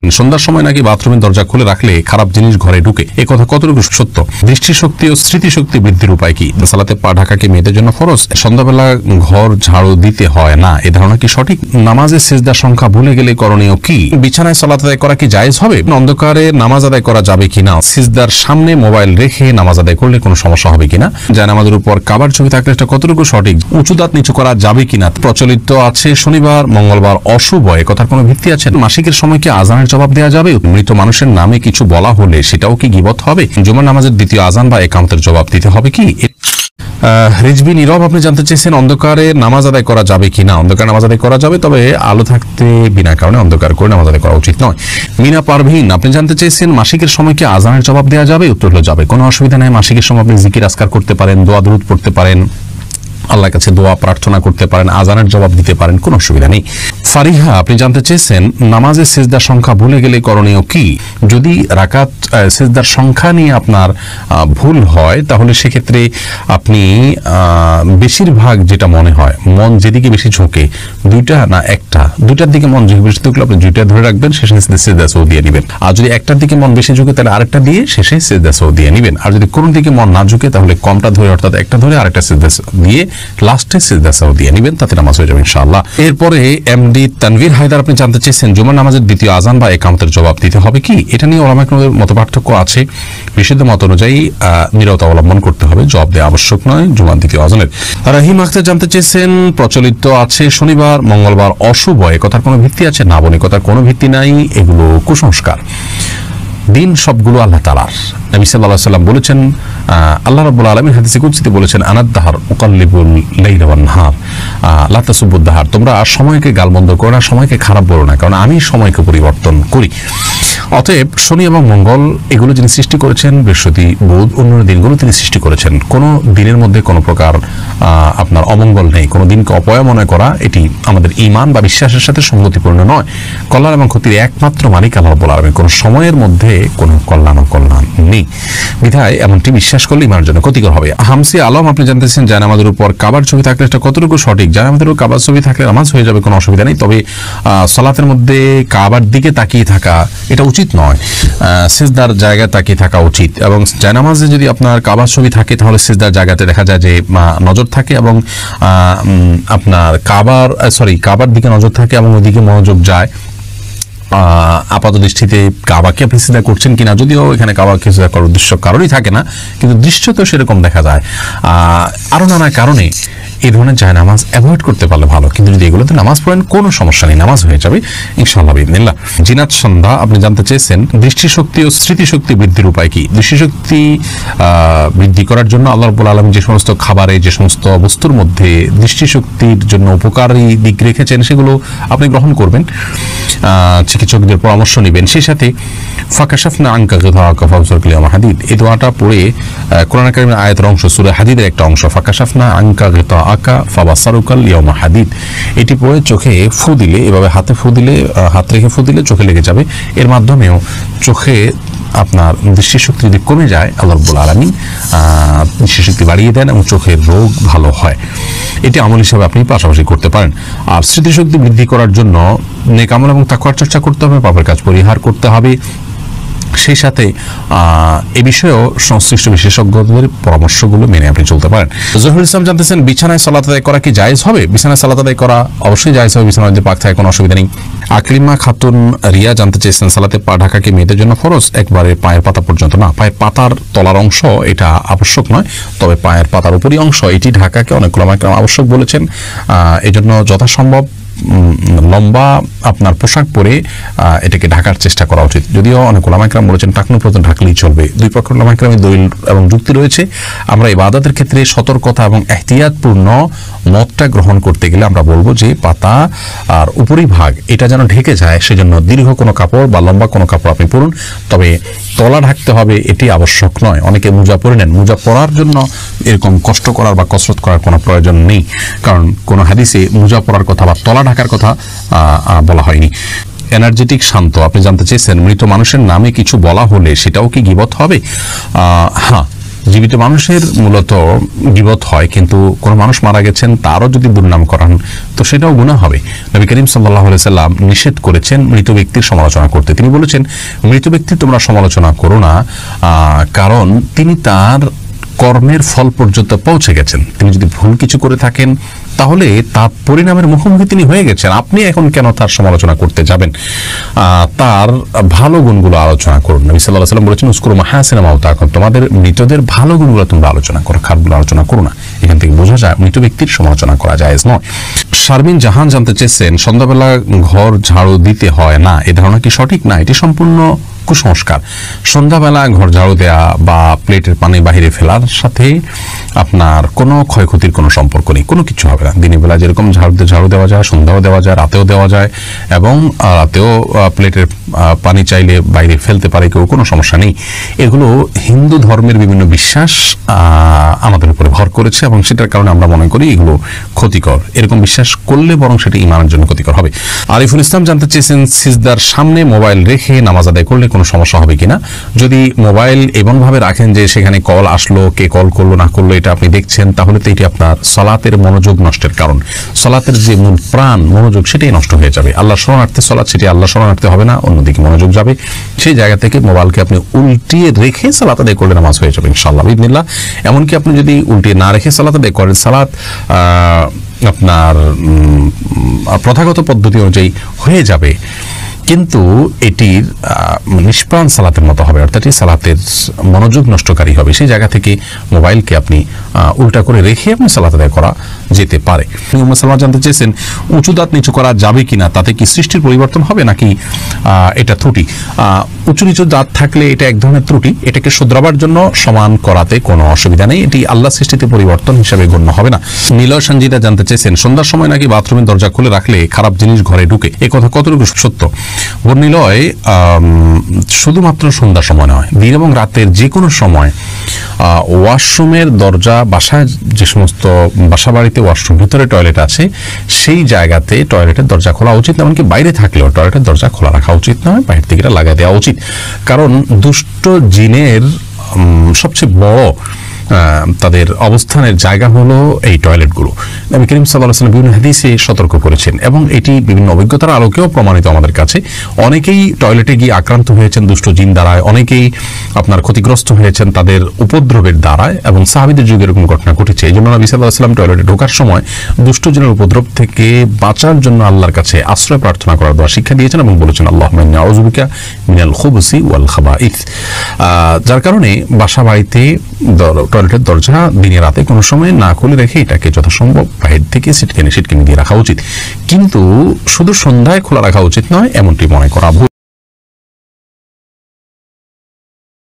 সন্ধ্যার সময় নাকি বাথরুমের দরজা খুলে রাখলে খারাপ জিনিস ঘরে ঢুকে, এ কথা কতটুকু সত্য? দৃষ্টিশক্তি ও স্মৃতিশক্তি বৃদ্ধির উপায় কি? সালাতে পা ঢাকা কি মেয়েদের জন্য ফরজ? সন্ধ্যাবেলা ঘর ঝাড়ু দিতে হয় না, এ ধারণা কি সঠিক? নামাজের সিজদার সংখ্যা ভুলে গেলে করণীয় কি? বিছানায় সালাত আদায় করা কি জায়েজ হবে? অন্ধকারে নামাজ আদায় করা যাবে কিনা? সিজদার সামনে মোবাইল রেখে নামাজ আদায় করলে কোনো সমস্যা হবে কিনা? জায়নামাজের উপর কাবার ছবি থাকলে এটা কতটুকু সঠিক? উঁচু দাঁত নিচু করা যাবে কিনা? প্রচলিত আছে শনিবার মঙ্গলবার অশুভ, এ কথার কোনো ভিত্তি আছে? মাসিকের সময় কি আজানের জবাব দেওয়া যাবে? মৃত মানুষের নামে কিছু বলা হলে সেটাও কি গীবত হবে? জুমার নামাজের দ্বিতীয় আজান বা একামতের জবাব দিতে হবে কি? রিজবি নীরব আপনি জানতে চেয়েছেন অন্ধকারে নামাজ আদায় করা যাবে কিনা? অন্ধকারে নামাজ আদায় করা যাবে, তবে আলো থাকতে বিনা কারণে অন্ধকার করে নামাজ আদায় করা উচিত নয়। মিনা পারভিন আপনি জানতে চেয়েছেন মাসিকের সময় কি আজানের জবাব দেওয়া যাবে? উত্তর হলো যাবে, কোনো অসুবিধা নেই। মাসিকের সময় আপনি জিকির আজকার করতে পারেন, দোয়া দুরূদ পড়তে পারেন, আল্লাহর কাছে দোয়া প্রার্থনা করতে পারেন, আজানের জবাব দিতে পারেন, কোনো অসুবিধা নেই। ফারিহা আপনি জানতে চেয়েছেন নামাজের সিজদার সংখ্যা ভুলে গেলে করণীয় কি? যদি রাকাত সিজদার সংখ্যা নিয়ে আপনার ভুল হয় তাহলে সেক্ষেত্রে আপনি বেশিরভাগ যেটা মনে হয় মন যেদিকে বেশি ঝোঁকে, দুইটা না একটা, দুইটার দিকে মন ঝুঁকে বেশি থাকলে আপনি দুইটা ধরে রাখবেন, শেষে সিজদা সৌ দিয়ে নেবেন। আর যদি একটার দিকে মন বেশি ঝুঁকে তাহলে আরেকটা দিয়ে শেষে সিজদা সৌ দিয়ে নেবেন। আর যদি কোনো দিকে মন না ঝুঁকে তাহলে কমটা ধরে অর্থাৎ একটা ধরে আরেকটা সিজদা দিয়ে লাস্টে সিজদা সাও দিয়ে নেবেন, তাতে নামাজ হয়ে যাবে ইনশাআল্লাহ। এরপরে এমডি তানভীর হায়দার আপনি জানতে চেয়েছেন জুমার নামাজের দ্বিতীয় আজান বা একামতের জবাব দিতে হবে কি? এটা নিয়ে ওলামা কেরামের মত পার্থক্য আছে। বিশুদ্ধ মত অনুযায়ী নীরবতা অবলম্বন করতে হবে, জবাব দেওয়া আবশ্যক নয় জুমার দ্বিতীয় আজানের। রাহিম আখতার জানতে চেয়েছেন প্রচলিত আছে শনিবার মঙ্গলবার অশুভ, এ কথার কোনো ভিত্তি আছে? না বোন, এ কথার কোনো ভিত্তি নাই, এগুলো কুসংস্কার। দিন সবগুলো আল্লাহ তাআলার। নবী সাল্লাল্লাহু আলাইহি ওয়াসাল্লাম বলেছেন, আল্লাহ রাব্বুল আলামিন হাদিসে কুদসিতে বলেছেন, আনাদ-দাহর উকাল্লিবুল লাইলা ওয়ান নাহার লা তাসুবুদ দাহর, তোমরা আর সময়কে গালমন্দ করো না, সময়কে খারাপ বলো না, কারণ আমি সময়কে পরিবর্তন করি। অতএব শনি এবং মঙ্গল এগুলো যিনি সৃষ্টি করেছেন, বৃহস্পতি বুধ অন্য দিনগুলো তিনি সৃষ্টি করেছেন। কোনো দিনের মধ্যে কোনো প্রকার আপনার অমঙ্গল নেই। কোনো দিনকে অপয়া মনে করা এটি আমাদের ঈমান বা বিশ্বাসের সাথে সঙ্গতিপূর্ণ নয়। কল্যাণ এবং ক্ষতির একমাত্র মালিক আল্লাহ রাব্বুল আলামিন, কোনো সময়ের মধ্যে কোনো কল্যাণ নেই, বিধায় এমনটি বিশ্বাস করলে ঈমানের জন্য ক্ষতিকর হবে। হামসি আলম আপনি জানতেছেন জায়নামাজের উপর কাবার ছবি থাকলে এটা কতটুকু সঠিক? জায়নামাজের উপর কাবার ছবি থাকলে নামাজ হয়ে যাবে, কোনো অসুবিধা নেই, তবে সালাতের মধ্যে কাবার দিকে তাকিয়ে থাকা এটা উচিত নয়। সিজদার জায়গায় তাকিয়ে থাকা উচিত, এবং জায়নামাজে যদি আপনার কাবার ছবি থাকে তাহলে সিজদার জায়গাতে দেখা যায় যে নজর থাকে এবং আপনার কাবার দিকে নজর থাকে এবং ওদিকে মনোযোগ যায়। আপাত দৃষ্টিতে কাবাকে আপনি সিজদা করছেন কিনা, যদিও এখানে কাবাকে সিজদা করার উদ্দেশ্য কারোরই থাকে না, কিন্তু দৃশ্য তো সেরকম দেখা যায়। আরো নানা কারণে এই ধরনের জায়নামাজ অ্যাভয়েড করতে পারলে ভালো, কিন্তু যদি এগুলোতে নামাজ পড়েন কোনো সমস্যা নেই, নামাজ হয়ে যাবে ইনশাআল্লাহ বিইذنিল্লাহ। জিনাত সন্ধ্যা আপনি জানতে চেয়েছেন দৃষ্টিশক্তি ও স্মৃতিশক্তি বৃদ্ধির উপায় কি? দৃষ্টিশক্তি বৃদ্ধি করার জন্য আল্লাহ রাব্বুল আলামিন যে সমস্ত খাবারে, যে সমস্ত বস্তুর মধ্যে দৃষ্টিশক্তির জন্য উপকারী দিক রেখেছেন সেগুলো আপনি গ্রহণ করবেন, চিকিৎসকদের পরামর্শ নেবেন। সেই সাথে ফাকাশাফনা আনকা গিতাআকা ফাবসুরকা ইয়াওমা হাদিদ, এই দোয়াটা পড়ে কোরআন কারীমের আয়াতের অংশ সূরা হাদিদের একটা অংশ, ফাকাশাফনা আনকা গিতাআকা ফাবসুরকা ইয়াওমা হাদিদ, এটি পড়ে চোখে ফু দিলে, এভাবে হাতে ফু দিলে, হাত রেখে ফু দিলে চোখে লেগে যাবে। এর মাধ্যমেও চোখে আপনার দৃষ্টিশক্তি যদি কমে যায় আল্লাহ রাব্বুল আলামিন দৃষ্টিশক্তি বাড়িয়ে দেন এবং চোখের রোগ ভালো হয়। এটি আমল হিসাবে আপনি পাশাপাশি করতে পারেন। আর স্মৃতিশক্তি বৃদ্ধি করার জন্য নেক আমল এবং তাকওয়ার চর্চা করতে হবে, পাপের কাজ পরিহার করতে হবে। সেই সাথে এ বিষয়েও সংশ্লিষ্ট বিশেষজ্ঞদের পরামর্শগুলো মেনে আপনি চলতে পারেন। জহিরুল ইসলাম জানতেছেন বিছানায় সালাত আদায় করা কি জায়েজ হবে? বিছানায় সালাত আদায় করা অবশ্যই জায়েজ হবে, বিছানার মধ্যে পাক থাকে কোনো অসুবিধা নেই। আকলিমা খাতুন রিয়া জানতে চেয়েছেন সালাতে পা ঢাকা কি মেয়েদের জন্য ফরজ? একবারে পায়ের পাতা পর্যন্ত না, পায়ের পাতার তলার অংশ এটা আবশ্যক নয়, তবে পায়ের পাতার উপরই অংশ এটি ঢাকাকে অনেক ওলামা কেরাম আবশ্যক বলেছেন। এজন্য যথাসম্ভব লম্বা আপনার পোশাক পরে এটাকে ঢাকার চেষ্টা করা উচিত, যদিও অনেক ওলামা কেরাম বলেছেন টাকনু পর্যন্ত ঢাকলেই চলবে। দুই পক্ষের ওলামা কেরামের দলিল এবং যুক্তি রয়েছে। আমরা ইবাদতের ক্ষেত্রে সতর্কতা এবং এহতিয়াতপূর্ণ মতটা গ্রহণ করতে গেলে আমরা বলবো যে পাতা আর উপরিভাগ এটা যেন ঢেকে যায়, সেজন্য দীর্ঘ কোনো কাপড় বা লম্বা কোনো কাপড় আপনি পরুন, তবে তলা ঢাকতে হবে এটি আবশ্যক নয়। অনেকে মোজা পরে নেন, মোজা পরার জন্য এরকম কষ্ট করার বা কসরত করার কোনো প্রয়োজন নেই, কারণ কোনো হাদিসে মোজা পরার কথা বা তলা ঢাকার কথা বলা হয়নি। এনার্জেটিক শান্ত আপনি জানতে চেয়েছেন মৃত মানুষের নামে কিছু বলা হলে সেটাও কি গীবত হবে? হ্যাঁ, জীবিত মানুষের মূলত গীবত হয়, কিন্তু কোন মানুষ মারা গেছেন তারও যদি দুর্নাম করান তো সেটাও গুনাহ হবে। নবী করিম সাল্লাল্লাহু আলাইহি সাল্লাম নিষেধ করেছেন মৃত ব্যক্তির সমালোচনা করতে। তিনি বলেছেন, মৃত ব্যক্তির তোমরা সমালোচনা করো না, কারণ তিনি তার কর্মের ফল পর্যন্ত পৌঁছে গেছেন। তিনি যদি ভুল কিছু করে থাকেন তাহলে তার পরিণামের মুখোমুখি তিনি হয়ে গেছেন। আপনি এখন কেন তার সমালোচনা করতে যাবেন? তার ভালো গুণগুলো আলোচনা করুন। নবী সাল্লাল্লাহু আলাইহি সাল্লাম বলেছেন, উযকুরু মাহাসিনা মাউতাকুম, তোমাদের মৃতদের ভালো গুণগুলো তোমরা আলোচনা করো, খারাপগুলো আলোচনা করো না। এখান থেকে বোঝা যায় মৃত ব্যক্তির সমালোচনা করা জায়েজ নয়। শারমিন জাহান জানতে চেয়েছেন, সন্ধ্যাবেলা ঘর ঝাড়ু দিতে হয় না, এ ধারণা কি সঠিক? না, এটি সম্পূর্ণ কুসংস্কার। সন্ধ্যাবেলা ঘর ঝাড়ু দেওয়া বা প্লেটের পানি বাহিরে ফেলার সাথে আপনার কোনো ক্ষয়ক্ষতির কোনো সম্পর্ক নেই, কোনো কিছু হবে না। দিনের বেলা যেরকম ঝাড়ু দেওয়া যায়, সন্ধ্যাও দেওয়া যায়, রাতেও দেওয়া যায়, এবং রাতেও প্লেটের পানি চাইলে বাইরে ফেলতে পারে কেউ, কোনো সমস্যা নেই। এগুলো হিন্দু ধর্মের বিভিন্ন বিশ্বাস আমাদের উপরে ভর করেছে, এবং সেটার কারণে আমরা মনে করি এগুলো ক্ষতিকর। এরকম বিশ্বাস করলে বরং সেটা ঈমানের জন্য ক্ষতিকর হবে। আরিফুল ইসলাম জানতে চেয়েছেন, সিজদার সামনে মোবাইল রেখে নামাজ আদায় করলে কোনো সমস্যা হবে কিনা? যদি মোবাইল এমনভাবে রাখেন যে সেখানে কল আসলো, কে কল করলো না করলো এটা আপনি দেখছেন, তাহলে তো এটি আপনার সালাতের মনোযোগ নষ্টের কারণ। সালাতের যে মূল প্রাণ মনোযোগ সেটাই নষ্ট হয়ে যাবে। আল্লাহ শরণার্থে সালাত, সেটি আল্লাহ শরণার্থে হবে না, অন্যদিকে মনোযোগ যাবে। সেই জায়গা থেকে মোবাইলকে আপনি উল্টিয়ে রেখে সালাত আদায় করলে নামাজ হয়ে যাবে ইনশাআল্লাহ বিইذনিল্লাহ। এমনকি আপনি যদি উল্টিয়ে না রেখে সালাত আদায় করেন, সালাত আপনার প্রথাগত পদ্ধতি অনুযায়ী হয়ে যাবে, কিন্তু এটির নিষ্প্রাণ সালাতের মতো হবে, অর্থাৎ এই সালাতের মনোযোগ নষ্টকারী হবে। সেই জায়গা থেকে মোবাইলকে আপনি উল্টা করে রেখে আপনি সালাত আদায় করা যেতে পারে। উম্মে সালমা জানতে চেয়েছেন, উঁচু দাঁত নিচু করা যাবে কিনা, তাতে কি সৃষ্টির পরিবর্তন হবে নাকি এটা ত্রুটি? উঁচু নিচু দাঁত থাকলে এটা এক ধরনের ত্রুটি, এটাকে শুধরাবার জন্য সমান করাতে কোনো অসুবিধা নেই, এটি আল্লাহ সৃষ্টিতে পরিবর্তন হিসাবে গণ্য হবে না। নিলয় সঞ্জিদা জানতে চেয়েছেন, সন্ধ্যার সময় নাকি বাথরুমের দরজা খুলে রাখলে খারাপ জিনিস ঘরে ঢুকে, এ কথা কতটুকু সত্য? নিলয়, শুধুমাত্র সন্ধ্যার সময় নয়, দিন এবং রাতের যে কোনো সময় ওয়াশরুমের দরজা, বাসায় যে সমস্ত বাসা বাড়িতে ওয়াশরুম, ভিতরে টয়লেট আছে, সেই জায়গাতে টয়লেটের দরজা খোলা উচিত। এমনকি বাইরে থাকলেও টয়লেটের দরজা খোলা রাখা উচিত নয়, বাইরে থেকে এটা লাগাই দেওয়া উচিত। কারণ দুষ্ট জিনের সবচেয়ে বড় তাদের অবস্থানের জায়গা হলো এই টয়লেটগুলো। নবী করিম সাল্লাল্লাহু আলাইহি ওয়াসাল্লাম বিভিন্ন হাদিসে সতর্ক করেছেন, এবং এটি বিভিন্ন অভিজ্ঞতার আলোকেও প্রমাণিত আমাদের কাছে। অনেকেই টয়লেটে গিয়ে আক্রান্ত হয়েছেন দুষ্ট জিন দ্বারায়, অনেকেই আপনার ক্ষতিগ্রস্ত হয়েছেন তাদের উপদ্রবের দ্বারায়, এবং সাহাবীদের যুগে এরকম ঘটনা ঘটেছে। এই জন্য নবী সাল্লাল্লাহু আলাইহি ওয়াসাল্লাম টয়লেটে ঢোকার সময় দুষ্ট জিনের উপদ্রব থেকে বাঁচার জন্য আল্লাহর কাছে আশ্রয় প্রার্থনা করার দোয়া শিক্ষা দিয়েছেন, এবং বলেছেন, আল্লাহুম্মা ইন্নী আউযু বিকা মিনাল খুবুসি ওয়াল খাবাইথ। যার কারণে বাসা বাড়িতে টয়লেটের দরজা দিনে রাতে কোনো সময় না খুলে রেখে এটাকে যথাসম্ভব বাইরে থেকে সিটকেনি দিয়ে রাখা উচিত, কিন্তু শুধু সন্ধ্যায় খোলা রাখা উচিত নয়, এমনটি মনে করা ভুল।